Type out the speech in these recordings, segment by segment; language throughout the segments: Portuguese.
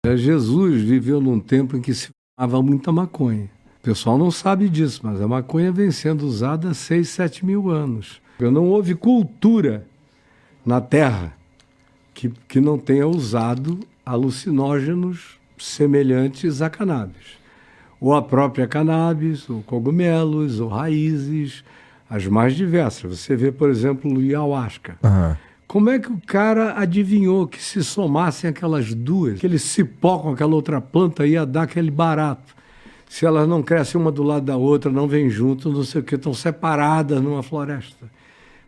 Jesus viveu num tempo em que se fumava muita maconha. O pessoal não sabe disso, mas a maconha vem sendo usada há 6, 7 mil anos. Não houve cultura na Terra que não tenha usado alucinógenos semelhantes a cannabis. Ou a própria cannabis, ou cogumelos, ou raízes, as mais diversas. Você vê, por exemplo, o ayahuasca. Uhum. Como é que o cara adivinhou que se somassem aquelas duas, aquele cipó com aquela outra planta ia dar aquele barato? Se elas não crescem uma do lado da outra, não vêm junto, não sei o que, estão separadas numa floresta.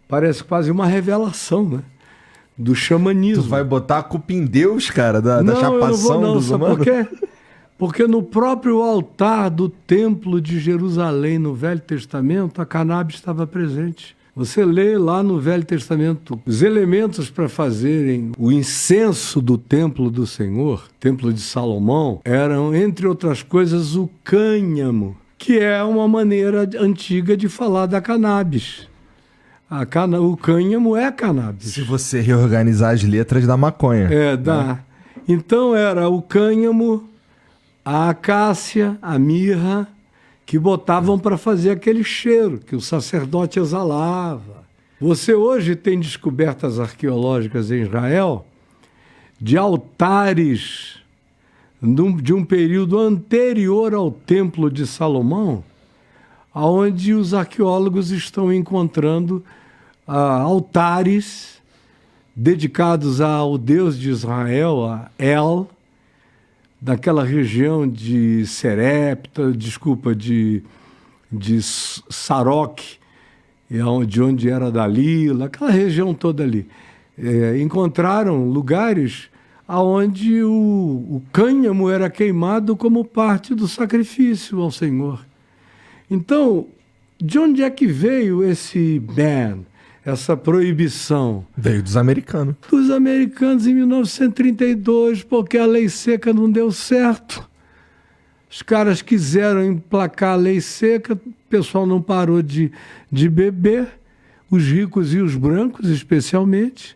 Parece quase uma revelação, né? Do xamanismo. Tu vai botar a culpa em Deus, cara, da não, chapação dos humanos? Por quê? Porque no próprio altar do templo de Jerusalém, no Velho Testamento, a cannabis estava presente. Você lê lá no Velho Testamento, os elementos para fazerem o incenso do templo do Senhor, templo de Salomão, eram, entre outras coisas, o cânhamo, que é uma maneira antiga de falar da cannabis. O cânhamo é cannabis. Se você reorganizar as letras da maconha. Dá. Né? Então era o cânhamo, a acácia, a mirra, que botavam para fazer aquele cheiro que o sacerdote exalava. Você hoje tem descobertas arqueológicas em Israel de altares de um período anterior ao Templo de Salomão, onde os arqueólogos estão encontrando altares dedicados ao Deus de Israel, a El, daquela região de Serepta, de Sarok, de onde era Dalila, aquela região toda ali. Encontraram lugares onde o cânhamo era queimado como parte do sacrifício ao Senhor. Então, de onde é que veio esse ban, essa proibição? Veio dos americanos. Dos americanos em 1932, porque a lei seca não deu certo. Os caras quiseram emplacar a lei seca, o pessoal não parou de beber, os ricos e os brancos especialmente.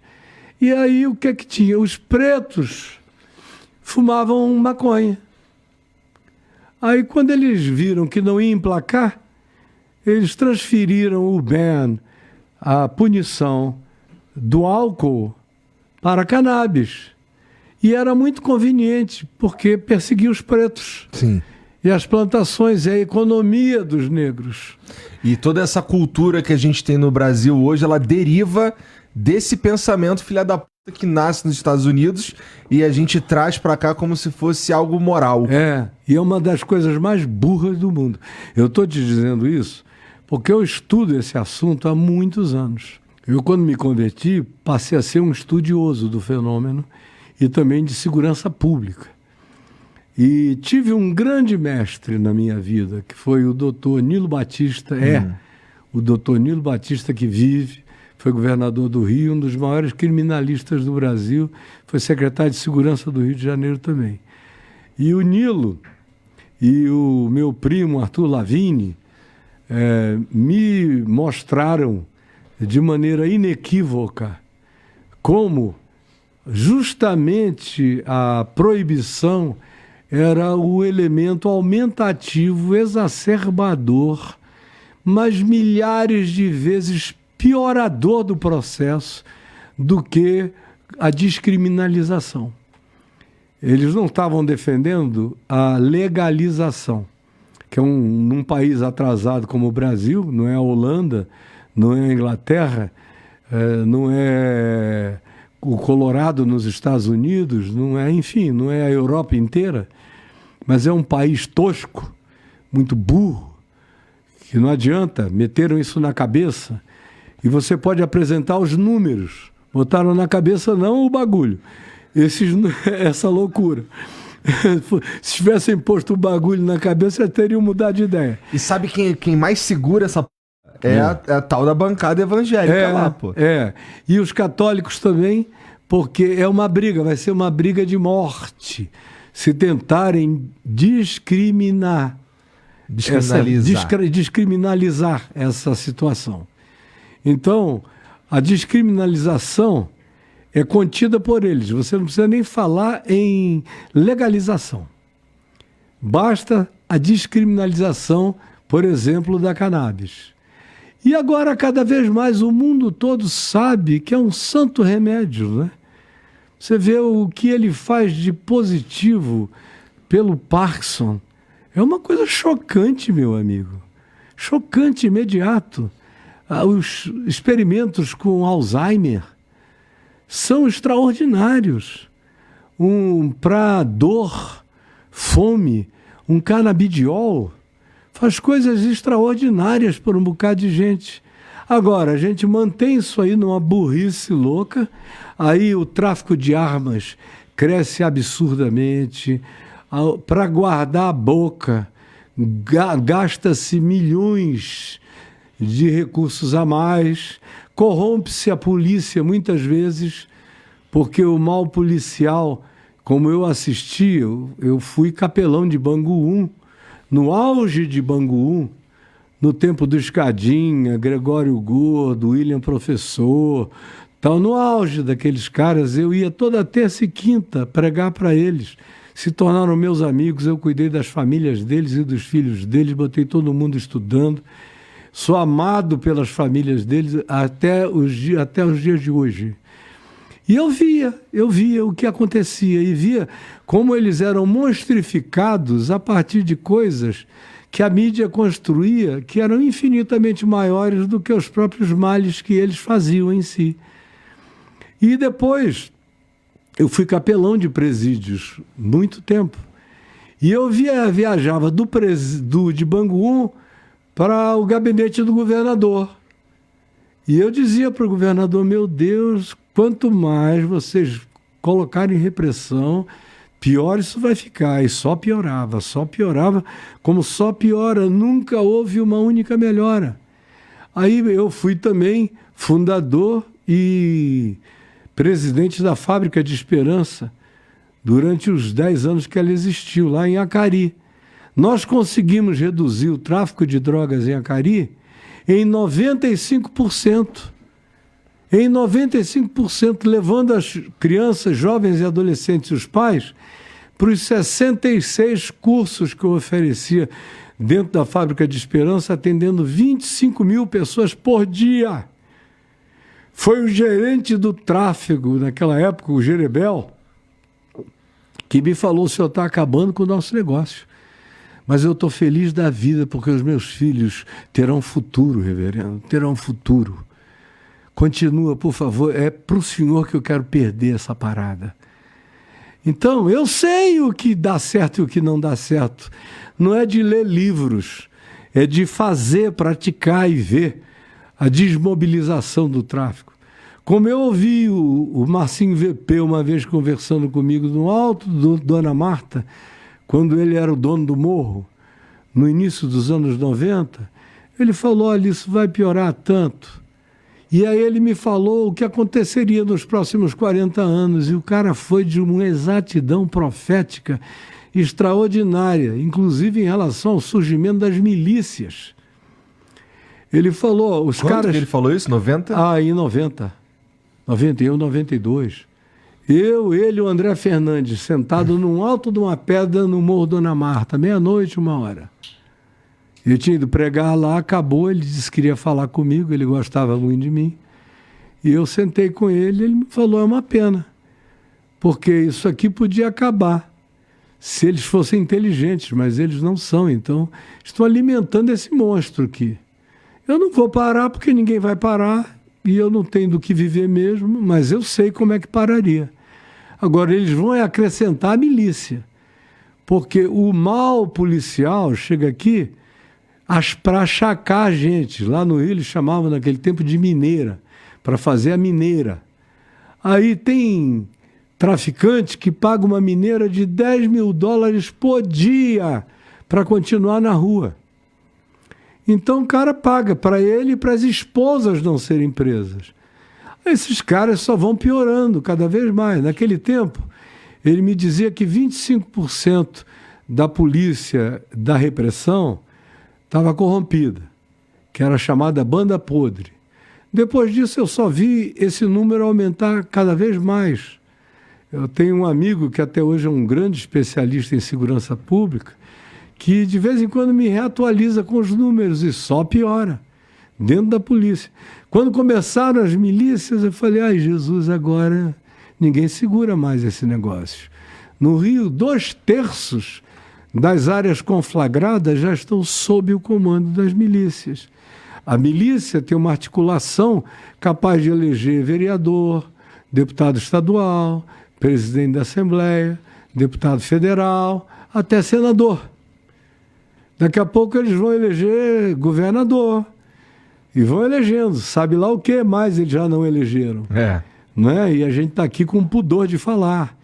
E aí o que é que tinha? Os pretos fumavam maconha. Aí quando eles viram que não ia emplacar, eles transferiram o ban, a punição do álcool para a cannabis. E era muito conveniente, porque perseguia os pretos. Sim. E as plantações, e a economia dos negros. E toda essa cultura que a gente tem no Brasil hoje, ela deriva desse pensamento filha da puta que nasce nos Estados Unidos e a gente traz para cá como se fosse algo moral. E é uma das coisas mais burras do mundo. Eu estou te dizendo isso porque eu estudo esse assunto há muitos anos. Eu, quando me converti, passei a ser um estudioso do fenômeno e também de segurança pública. E tive um grande mestre na minha vida, que foi o doutor Nilo Batista, o doutor Nilo Batista que vive, foi governador do Rio, um dos maiores criminalistas do Brasil, foi secretário de Segurança do Rio de Janeiro também. E o Nilo e o meu primo Arthur Lavigne me mostraram de maneira inequívoca como justamente a proibição era o elemento aumentativo, exacerbador, mas milhares de vezes piorador do processo do que a descriminalização. Eles não estavam defendendo a legalização, que num país atrasado como o Brasil, não é a Holanda, não é a Inglaterra, não é o Colorado nos Estados Unidos, não é, enfim, não é a Europa inteira, mas é um país tosco, muito burro, que não adianta, meteram isso na cabeça, e você pode apresentar os números, botaram na cabeça não o bagulho, essa loucura. Se tivessem posto o bagulho na cabeça, já teriam mudado de ideia. E sabe quem mais segura essa é a tal da bancada evangélica lá, pô. E os católicos também, porque é uma briga, vai ser uma briga de morte. Se tentarem descriminalizar essa situação. Então, a descriminalização é contida por eles. Você não precisa nem falar em legalização. Basta a descriminalização, por exemplo, da cannabis. E agora, cada vez mais, o mundo todo sabe que é um santo remédio, né? Você vê o que ele faz de positivo pelo Parkinson. É uma coisa chocante, meu amigo. Chocante, imediato. Os experimentos com Alzheimer são extraordinários. Para dor, fome, um canabidiol faz coisas extraordinárias por um bocado de gente. Agora, a gente mantém isso aí numa burrice louca, aí o tráfico de armas cresce absurdamente, para guardar a boca, gasta-se milhões de recursos a mais, corrompe-se a polícia muitas vezes, porque o mal policial, como eu assisti, eu fui capelão de Bangu 1, no auge de Bangu 1, no tempo do Escadinha, Gregório Gordo, William Professor, tal, no auge daqueles caras, eu ia toda terça e quinta pregar para eles. Se tornaram meus amigos, eu cuidei das famílias deles e dos filhos deles, botei todo mundo estudando. Sou amado pelas famílias deles até os dias de hoje. E eu via o que acontecia e via como eles eram monstrificados a partir de coisas que a mídia construía, que eram infinitamente maiores do que os próprios males que eles faziam em si. E depois, eu fui capelão de presídios muito tempo. E eu viajava de Bangu 1 para o gabinete do governador. E eu dizia para o governador, meu Deus, quanto mais vocês colocarem repressão, pior isso vai ficar. E só piorava, como só piora, nunca houve uma única melhora. Aí eu fui também fundador e presidente da Fábrica de Esperança durante os 10 anos que ela existiu, lá em Acari. Nós conseguimos reduzir o tráfico de drogas em Acari em 95%. Em 95%, levando as crianças, jovens e adolescentes e os pais para os 66 cursos que eu oferecia dentro da Fábrica de Esperança, atendendo 25 mil pessoas por dia. Foi o gerente do tráfego, naquela época, o Jerebel, que me falou, o senhor está acabando com o nosso negócio. Mas eu estou feliz da vida, porque os meus filhos terão futuro, reverendo, terão futuro. Continua, por favor, é para o senhor que eu quero perder essa parada. Então, eu sei o que dá certo e o que não dá certo. Não é de ler livros, é de fazer, praticar e ver a desmobilização do tráfico. Como eu ouvi o Marcinho VP uma vez conversando comigo no alto do Dona Marta, quando ele era o dono do morro, no início dos anos 90, ele falou, olha, isso vai piorar tanto. E aí ele me falou o que aconteceria nos próximos 40 anos, e o cara foi de uma exatidão profética extraordinária, inclusive em relação ao surgimento das milícias. Ele falou, os Quando caras... ele falou isso? 90? Em 90. 91, 92. Ele e o André Fernandes, sentado num alto de uma pedra no Morro Dona Marta, 00:30, 1h. Eu tinha ido pregar lá, acabou, ele disse que queria falar comigo, ele gostava muito de mim. E eu sentei com ele, ele me falou, é uma pena, porque isso aqui podia acabar se eles fossem inteligentes, mas eles não são, então estou alimentando esse monstro aqui. Eu não vou parar porque ninguém vai parar e eu não tenho do que viver mesmo, mas eu sei como é que pararia. Agora, eles vão acrescentar a milícia, porque o mal policial chega aqui para achacar a gente. Lá no Rio eles chamavam naquele tempo de mineira, para fazer a mineira. Aí tem traficante que paga uma mineira de $10 mil por dia para continuar na rua. Então o cara paga para ele e para as esposas não serem presas. Esses caras só vão piorando cada vez mais. Naquele tempo, ele me dizia que 25% da polícia da repressão estava corrompida, que era chamada banda podre. Depois disso, eu só vi esse número aumentar cada vez mais. Eu tenho um amigo que até hoje é um grande especialista em segurança pública, que de vez em quando me reatualiza com os números e só piora, dentro da polícia. Quando começaram as milícias, eu falei, ai Jesus, agora ninguém segura mais esse negócio. No Rio, 2/3 das áreas conflagradas já estão sob o comando das milícias. A milícia tem uma articulação capaz de eleger vereador, deputado estadual, presidente da Assembleia, deputado federal, até senador. Daqui a pouco eles vão eleger governador e vão elegendo. Sabe lá o que mais eles já não elegeram. É. Né? E a gente está aqui com pudor de falar.